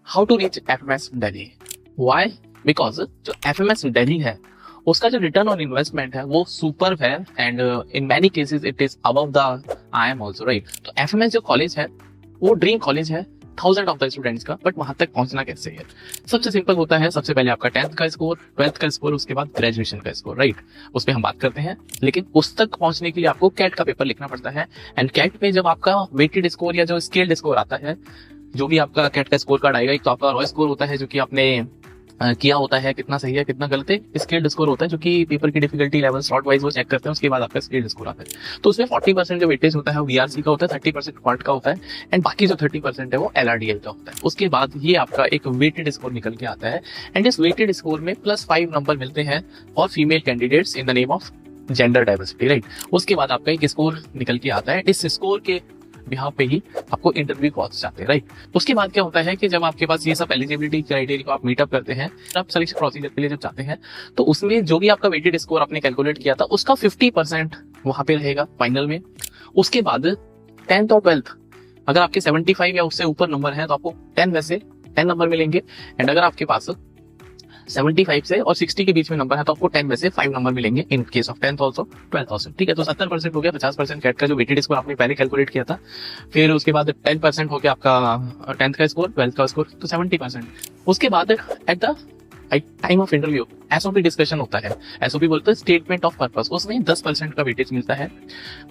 How to reach FMS Delhi. Why? Because जो FMS Delhi है उसका जो रिटर्न ऑन इन्वेस्टमेंट है वो सुपर है and in many cases it is above the IIM also, right. तो एफएमएस जो कॉलेज है वो ड्रीम कॉलेज है थाउजेंड ऑफ द स्टूडेंट्स का, बट वहां तक पहुंचना कैसे है? सबसे सिंपल होता है, सबसे पहले आपका 10th का स्कोर, 12th का स्कोर, उसके बाद ग्रेजुएशन का स्कोर, राइट। उस पर हम बात करते हैं, लेकिन उस तक पहुंचने के लिए आपको कैट का पेपर लिखना पड़ता है। एंड कैट में जब आपका वेटेड स्कोर या जो स्केल्ड स्कोर आता है, जो भी आपका कैट का स्कोर कार्ड आएगा, एक तो आपका रॉय स्कोर होता है जो कि आपने किया होता है, कितना सही है कितना गलत है। स्केल्ड स्कोर होता है जो कि पेपर की डिफिकल्टी लेवल स्लॉट वाइज वो चेक करते हैं, उसके बाद आपका स्केल्ड स्कोर आता है। तो उसमें 40% जो वेटेज होता है वो VRC का होता है, 30% क्वांट का होता है एंड बाकी जो 30% है वो LRDL का होता है। उसके बाद ये आपका एक वेटेड स्कोर निकल के आता है एंड इस वेटेड स्कोर में +5 नंबर मिलते हैं for female candidates in the name of gender diversity, right. उसके बाद आपका एक स्कोर निकल के आता है, इस स्कोर के यहाँ पे ही आपको इंटरव्यू पहुंच जाते हैं, राइट। उसके बाद क्या होता है कि जब आपके पास ये सब एलिजिबिलिटी क्राइटेरिया को आप मीटअप करते हैं, आप सिलेक्शन प्रोसीजर के लिए जब जाते हैं, तो उसमें जो भी आपका वेटेड स्कोर आपने कैलकुलेट किया था उसका 50% वहां पे रहेगा फाइनल में। उसके बाद 10th और 12th अगर आपके 75 या उससे ऊपर नंबर है तो आपको 10 में से 10 नंबर मिलेंगे एंड अगर आपके पास 75 से और 60 के बीच में नंबर है तो आपको 10 में से 5 नंबर मिलेंगे in case of 10th also 12th also, ठीक है। तो 70% हो गया, 50% कैट का जो वेटेड स्कोर आपने पहले कैलकुलेट किया था, फिर उसके बाद 10% हो गया आपका 10th का स्कोर, 12th का स्कोर, तो 70%। उसके बाद at the time of interview SOP discussion होता है। SOP बोलते हैं स्टेटमेंट ऑफ पर्पस, उसमें 10% का वेटेज मिलता है।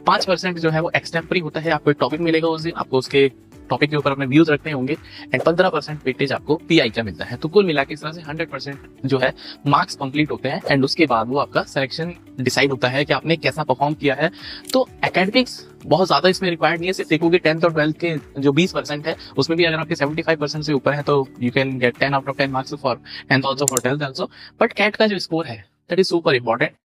5% जो है वो एक्सटेम्परी होता है, आपको एक टॉपिक मिलेगा उस दिन, आपको उसके टॉपिक के ऊपर अपने व्यूज रखने होंगे एंड 15% वेटेज आपको PI का मिलता है। तो कुल मिला के इस तरह से 100% जो है मार्क्स कंप्लीट होते हैं एंड उसके बाद वो आपका सिलेक्शन डिसाइड होता है कि आपने कैसा परफॉर्म किया है। तो एकेडमिक्स बहुत ज्यादा इसमें रिक्वायर्ड नहीं है, सिर्फ देखोगे 10th और 12th के जो 20% है उसमें भी अगर आपके 75% से ऊपर है तो you can get 10 out of 10 marks for 10th also, for 12th also. But CAT का जो स्कोर है दैट इज सुपर इंपॉर्टेंट।